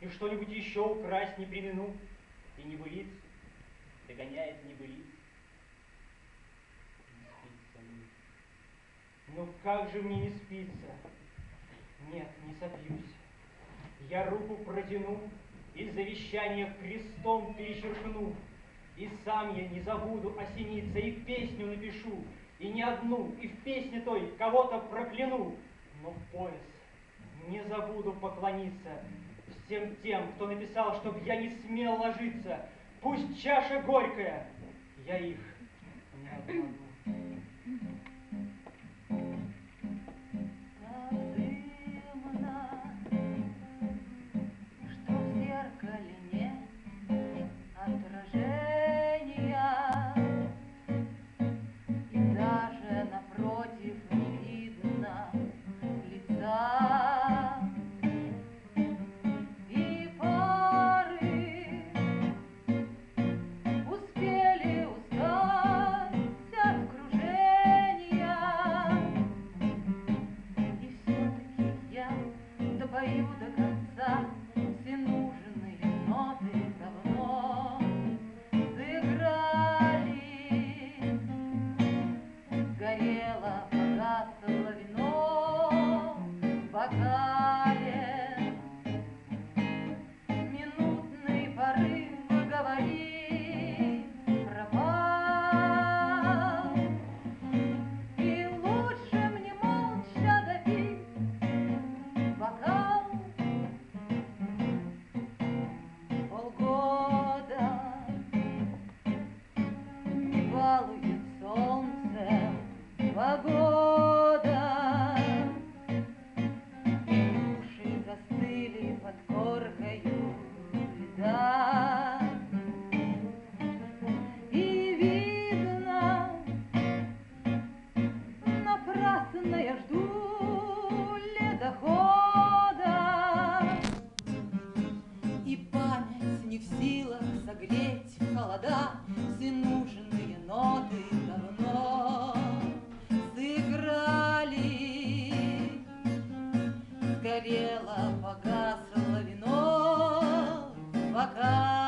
И что-нибудь еще украсть не премину, и небылицу догоняет небылиц. Не спится мне. Ну как же мне не спится? Нет, не сопьюсь. Я руку протяну и завещание крестом перечеркну. И сам я не забуду осениться, и песню напишу, и не одну, и в песне той кого-то прокляну. Но в пояс не забуду поклониться всем тем, кто написал, чтоб я не смел ложиться. Пусть чаша горькая, я их не обману. Допою до конца все нужные ноты давно сыграли. Сгорело, погасло вино в бокале. Минутный порыв говорит пропал. И лучше мне молча допить бокал. Полгода не балует солнце погода, и души застыли под коркою льда. И видно, напрасно я жду ледохода, и память не в силах согреть в холода все нужные ноты давно сыграли. Сгорело, погасло вино в бокале.